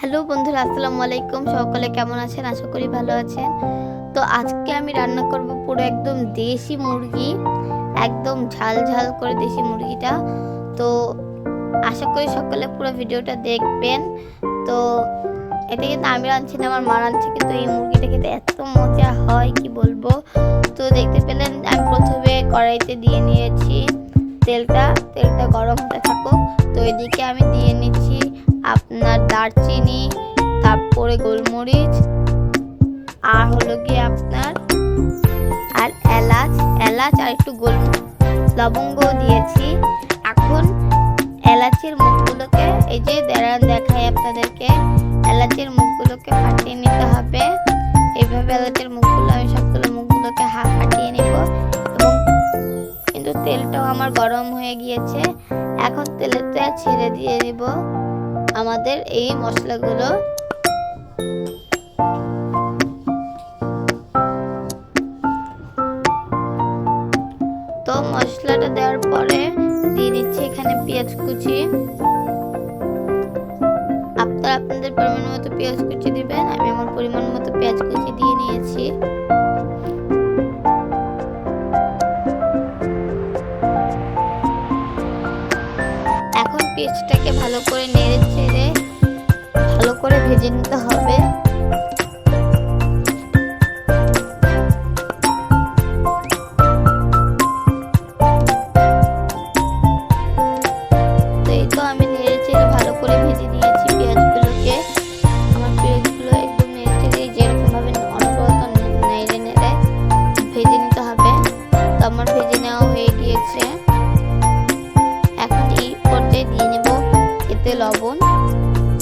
Hello বন্ধুরা, আসসালামু আলাইকুম। সকলে কেমন আছেন? আশা করি ভালো আছেন। তো আজকে আমি রান্না করব পুরো একদম দেশি মুরগি, একদম ঝাল ঝাল করে দেশি মুরগিটা। তো আশা করি সকলে পুরো ভিডিওটা দেখবেন। তো এটা কিন্তু আমি রাঁধছি না, আমার মা রাঁধছে, কিন্তু এই মুরগিটা খেতে এত মজা হয় কি বলবো। তো দেখতে পেলেন আমি প্রথমে কড়াইতে দিয়ে নিয়েছি তেলটা গরম হতে থাকুক। তো এদিকে আমি দিয়ে নিচ্ছি আপনার দারচিনি, তারপরে গোলমরিচ, আর হলো গিয়ে আপনার আর এলাচ আর একটু লবঙ্গ দিয়েছি। এখন এলাচের মুখগুলোকে এই যে দেখাই আপনাদেরকে, এলাচের মুখগুলোকে ফাটিয়ে নিতে হবে। এইভাবে এলাচের মুখগুলো আমি সবগুলো মুখগুলোকে ফাটিয়ে নেব। এবং কিন্তু তেলটাও আমার গরম হয়ে গিয়েছে। এখন তেলেতে ছেড়ে দিয়ে দিব আমাদের এই মশলাগুলো। তো মশলাটা দেওয়ার পরে দিয়ে দিচ্ছি এখানে পেঁয়াজ কুচি। আপনারা আপনাদের পরিমাণ মতো পেঁয়াজ কুচি দিবেন। আমি আমার পরিমাণ মতো পেঁয়াজ কুচি দিয়ে নিয়েছি। এখন পেঁয়াজটাকে ভালো করে নেড়ে চেড়ে ভালো করে ভেজে নিতে হবে। তো এই তো আমি নেড়ে চেড়ে ভালো করে ভেজে নিয়েছি পেঁয়াজগুলোকে। আমার পেঁয়াজগুলো একদম নেড়ে চেড়ে যেরকম ভাবে অনবরত নেড়ে নেড়ে ভেজে নিতে হবে। তো আমার ভেজে নেওয়া হয়ে গিয়েছে। এখন এই পর্যায়ে দিয়ে নেব এতে লবণ,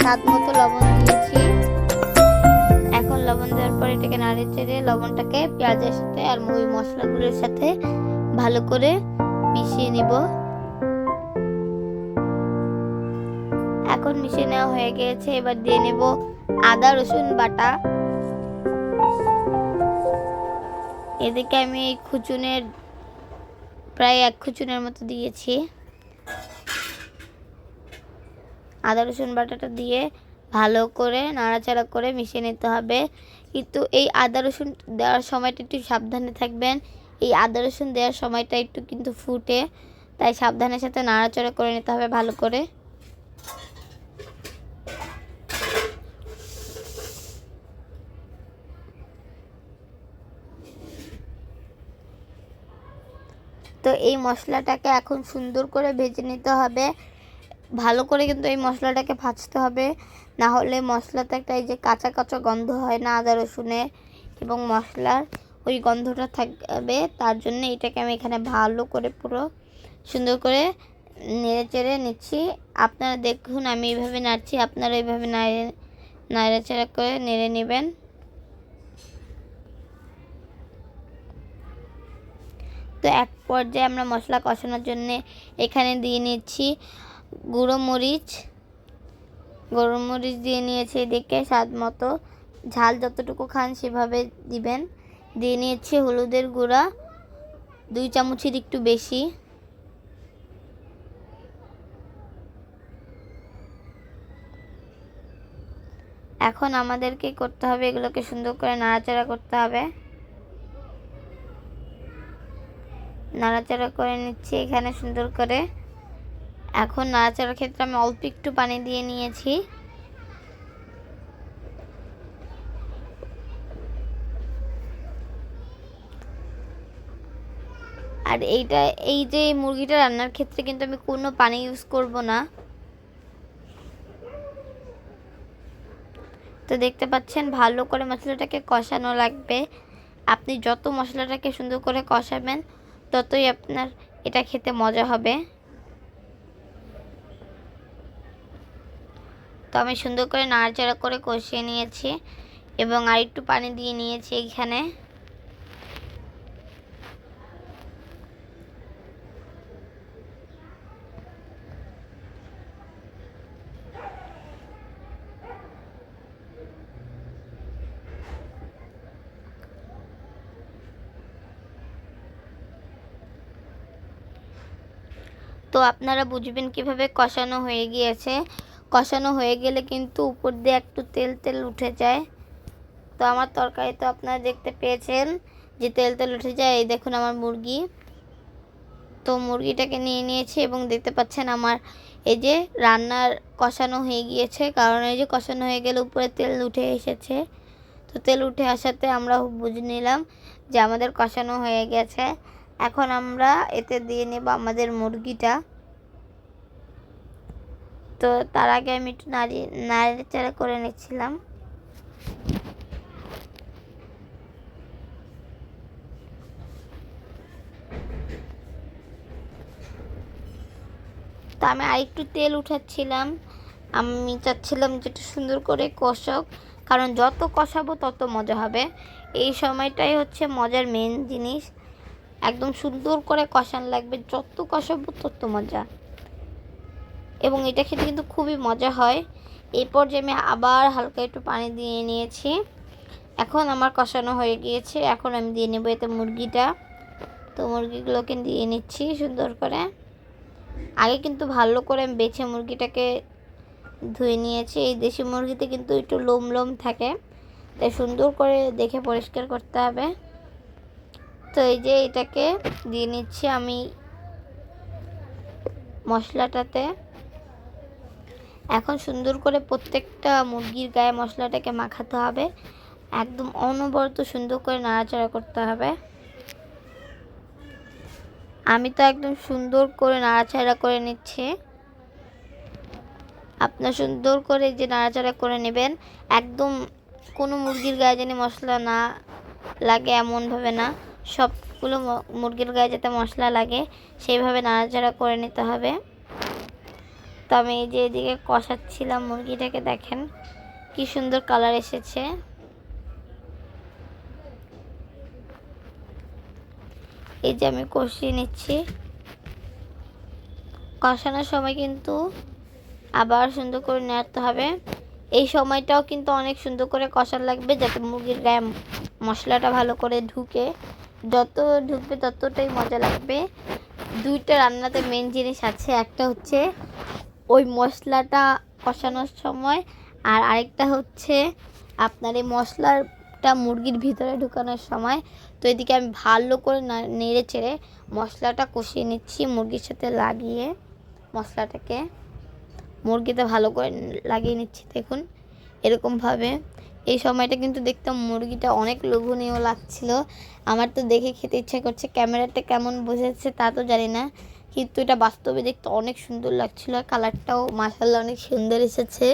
স্বাদ মতো লবণ দিয়েছি। এখন লবণ দেওয়ার পর এটাকে নাড়ে চেড়ে লবণটাকে পেঁয়াজের সাথে আর ওই মশলাগুলোর সাথে ভালো করে মিশিয়ে নেব। এখন মিশিয়ে নেওয়া হয়ে গিয়েছে। এবার দিয়ে নেব আদা রসুন বাটা। এদিকে আমি এই খুচুনের প্রায় 1 খুচুনের মতো দিয়েছি। আদা রসুন বাটাটা দিয়ে ভালো করে নাড়াচাড়া করে মিশিয়ে নিতে হবে। কিন্তু এই আদা রসুন দেওয়ার সময়টা একটু সাবধানে থাকবেন। এই আদা রসুন দেওয়ার সময়টা একটু কিন্তু ফুটে, তাই সাবধানের সাথে নাড়াচাড়া করে নিতে হবে ভালো করে। তো এই মশলাটাকে এখন সুন্দর করে ভেজে নিতে হবে। ভালো করে কিন্তু এই মশলাটাকে ভাজতে হবে, না হলে মশলাতে একটা এই যে কাঁচা কাঁচা গন্ধ হয় না আদা রসুনের এবং মশলার, ওই গন্ধটা থাকবে। তার জন্য এটাকে আমি এখানে ভালো করে পুরো সুন্দর করে নেড়ে চেড়ে নিচ্ছি। আপনারা দেখুন আমি এইভাবে নাড়ছি, আপনারা এইভাবে নাড়াচাড়া করে নেড়ে নেবেন। তো এক পর্যায়ে আমরা মশলা কষানোর জন্য এখানে দিয়ে নিচ্ছি গুঁড়ো মরিচ দিয়ে নিয়েছি। এদিকে স্বাদ মতো ঝাল যতটুকু খান সেভাবে দিবেন। দিয়ে নিয়েছি হলুদের গুঁড়া 2 চামচের একটু বেশি। এখন আমাদেরকে করতে হবে, এগুলোকে সুন্দর করে নাড়াচাড়া করতে হবে। নাড়াচাড়া করে নিচ্ছি এখানে সুন্দর করে। এখন নাড়াচাড়ার ক্ষেত্রে আমি অল্প একটু পানি দিয়ে নিয়েছি। আর এই যে মুরগিটা রান্নার ক্ষেত্রে কিন্তু আমি কোনো পানি ইউজ করব না। তো দেখতে পাচ্ছেন ভালো করে মশলাটাকে কষানো লাগবে। আপনি যত মশলাটাকে সুন্দর করে কষাবেন ততই আপনার এটা খেতে মজা হবে। তো আমি সুন্দর করে নাড়াচাড়া করে কষিয়ে নিয়েছি এবং আরেকটু পানি দিয়ে নিয়েছি এইখানে। তো আপনারা বুঝবেন কিভাবে কষানো হয়ে গিয়েছে। কষানো হয়ে গেলে কিন্তু উপর দিয়ে একটু তেল তেল উঠে যায়। তো আমার তরকারি তো আপনারা দেখতে পেয়েছেন যে তেল তেল উঠে যায়। এই দেখুন আমার মুরগি। তো মুরগিটাকে নিয়ে নিয়েছি এবং দেখতে পাচ্ছেন আমার এই যে রান্নার কষানো হয়ে গিয়েছে, কারণ এই যে কষানো হয়ে গেলে উপরে তেল উঠে এসেছে। তো তেল উঠে আসাতে আমরা বুঝে নিলাম যে আমাদের কষানো হয়ে গেছে। এখন আমরা এতে দিয়ে নেব আমাদের মুরগিটা। তো তার আগে আমি একটু নাড়াচাড়া করে নিচ্ছিলাম। তো আমি আরেকটু তেল উঠাচ্ছিলাম। আমি চাচ্ছিলাম যে একটু সুন্দর করে কষাক, কারণ যত কষাবো তত মজা হবে। এই সময়টাই হচ্ছে মজার মেন জিনিস। একদম সুন্দর করে কষানো লাগবে, যত কষাবো তত মজা, এবং এটা খেতে কিন্তু খুবই মজা হয়। এরপর যে আমি আবার হালকা একটু পানি দিয়ে নিয়েছি। এখন আমার কষানো হয়ে গিয়েছে। এখন আমি দিয়ে নেব এতে মুরগিটা। তো মুরগিগুলোকে দিয়ে নিচ্ছি সুন্দর করে। আগে কিন্তু ভালো করে আমি বেছে মুরগিটাকে ধুয়ে নিয়েছি। এই দেশি মুরগিতে কিন্তু একটু লোম লোম থাকে, তাই সুন্দর করে দেখে পরিষ্কার করতে হবে। তো এই যে এটাকে দিয়ে নিচ্ছি আমি মশলাটাতে। এখন সুন্দর করে প্রত্যেকটা মুরগির গায়ে মশলাটাকে মাখাতে হবে। একদম অনবরত সুন্দর করে নাড়াচাড়া করতে হবে। আমি তো একদম সুন্দর করে নাড়াচাড়া করে নিচ্ছি। আপনার সুন্দর করে যে নাড়াচাড়া করে নেবেন। একদম কোনো মুরগির গায়ে যেন মশলা না লাগে এমনভাবে না, সবগুলো মুরগির গায়ে যাতে মশলা লাগে সেইভাবে নাড়াচাড়া করে নিতে হবে। তো আমি এই যে এদিকে কষাচ্ছিলাম মুরগিটাকে, দেখেন কি সুন্দর কালার এসেছে। এই যে আমি কষিয়ে নিচ্ছি। কষানোর সময় কিন্তু আবার সুন্দর করে নাড়তে হবে। এই সময়টাও কিন্তু অনেক সুন্দর করে কষানো লাগবে, যাতে মুরগির গায়ে মশলাটা ভালো করে ঢুকে। যত ঢুকবে ততটাই মজা লাগবে। দুইটা রান্নাতে মেন জিনিস আছে, একটা হচ্ছে ওই মশলাটা কষানোর সময়, আর আরেকটা হচ্ছে আপনার এই মশলাটা মুরগির ভিতরে ঢুকানোর সময়। তো এদিকে আমি ভালো করে নেড়ে চেড়ে মশলাটা কষিয়ে নিচ্ছি মুরগির সাথে লাগিয়ে। মশলাটাকে মুরগিতে ভালো করে লাগিয়ে নিচ্ছি, দেখুন এরকমভাবে। এই সময়টা কিন্তু দেখতাম মুরগিটা অনেক লোভনীয় লাগছিল। আমার তো দেখে খেতে ইচ্ছা করছে। ক্যামেরাটা কেমন বুঝেছে তা তো জানি না, কিন্তু এটা বাস্তবে দেখতে অনেক সুন্দর লাগছিল। কালারটাও মাশাআল্লাহ অনেক সুন্দর এসেছে।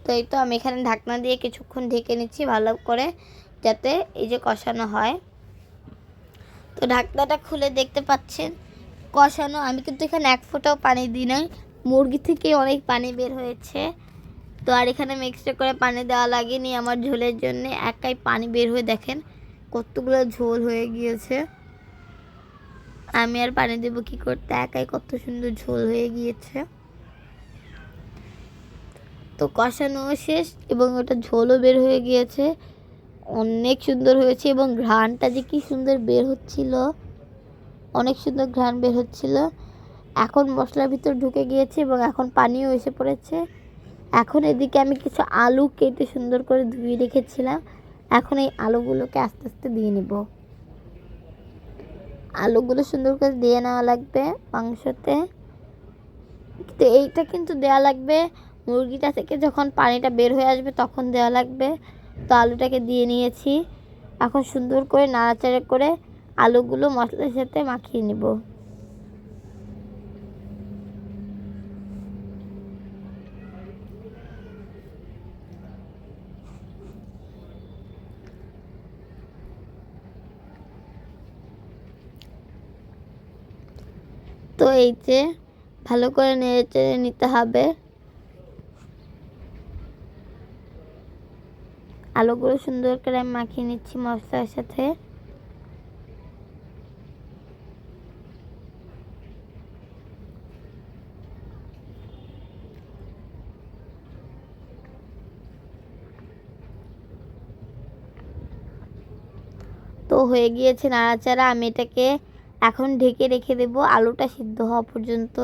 তো এই তো আমি এখানে ঢাকনা দিয়ে কিছুক্ষণ ঢেকে নিচ্ছি ভালো করে, যাতে এই যে কষানো হয়। তো ঢাকনাটা খুলে দেখতে পাচ্ছেন কষানো। আমি কিন্তু এখানে এক ফোঁটাও পানি দিই নাই, মুরগি থেকে অনেক পানি বের হয়েছে। তো আর এখানে আমি এক্সট্রা করে পানি দেওয়া লাগেনি আমার ঝোলের জন্য, একাই পানি বের হয়ে দেখেন কতগুলো ঝোল হয়ে গিয়েছে। আমি আর পানি দেবো কি করতে, একাই কত সুন্দর ঝোল হয়ে গিয়েছে। তো কষানো শেষ এবং ওটা ঝোলও বের হয়ে গিয়েছে, অনেক সুন্দর হয়েছে। এবং ঘ্রাণটা যে কি সুন্দর বের হচ্ছিল, অনেক সুন্দর ঘ্রাণ বের হচ্ছিল। এখন মশলার ভিতর ঢুকে গিয়েছে এবং এখন পানিও এসে পড়েছে। এখন এদিকে আমি কিছু আলু কেটে সুন্দর করে ধুয়ে রেখেছিলাম। এখন এই আলুগুলোকে আস্তে আস্তে দিয়ে নিব। আলুগুলো সুন্দর করে দিয়ে নেওয়া লাগবে মাংসতে। তো এইটা কিন্তু দেওয়া লাগবে মুরগিটা থেকে যখন পানিটা বের হয়ে আসবে তখন দেওয়া লাগবে। তো আলুটাকে দিয়ে নিয়েছি। এখন সুন্দর করে নাড়াচাড়া করে আলুগুলো মশলার সাথে মাখিয়ে নিব। তো এই যে ভালো করে নেড়ে চেড়ে নিতে হবে। আলুগুলো সুন্দর করে আমি মাখিয়ে নিচ্ছি মশলার সাথে। তো হয়ে গিয়েছে নাড়াচাড়া। আমি এটাকে এখন ঢেকে রেখে দেব আলুটা সিদ্ধ হওয়া পর্যন্ত।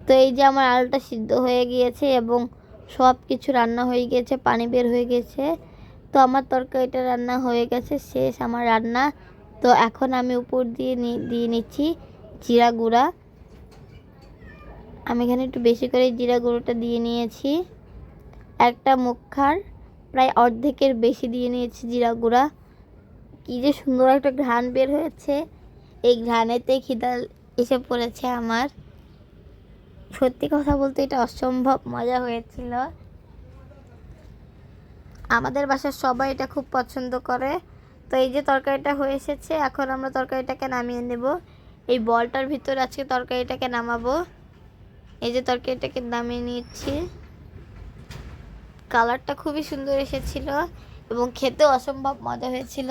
তো এই যে আমার আলুটা সিদ্ধ হয়ে গিয়েছে এবং সব কিছু রান্না হয়ে গিয়েছে, পানি বের হয়ে গেছে। তো আমার তরকারিটা রান্না হয়ে গেছে, শেষ আমার রান্না। তো এখন আমি উপর দিয়ে নিচ্ছি জিরা গুঁড়া। আমি এখানে একটু বেশি করে জিরা গুঁড়োটা দিয়ে নিয়েছি। একটা মুখার প্রায় অর্ধেকের বেশি দিয়ে নিয়েছি জিরা গুঁড়া। কী যে সুন্দর একটা ঘ্রাণ বের হয়েছে, এই ঘ্রাণেতে খিদা এসে পড়েছে আমার। সত্যি কথা বলতে এটা অসম্ভব মজা হয়েছিল। আমাদের বাসার সবাই এটা খুব পছন্দ করে। তো এই যে তরকারিটা হয়ে এসেছে, এখন আমরা তরকারিটাকে নামিয়ে নেব। এই বলটার ভিতরে আজকে তরকারিটাকে নামাবো। এই যে তরকারিটাকে নামিয়ে নিচ্ছি। কালারটা খুবই সুন্দর এসেছিল এবং খেতেও অসম্ভব মজা হয়েছিল।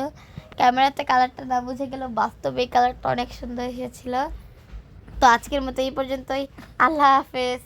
ক্যামেরাতে কালারটা না বুঝে গেল, বাস্তবে এই কালারটা অনেক সুন্দর এসেছিল। তো আজকের মতো এই পর্যন্তই। আল্লাহ হাফেজ।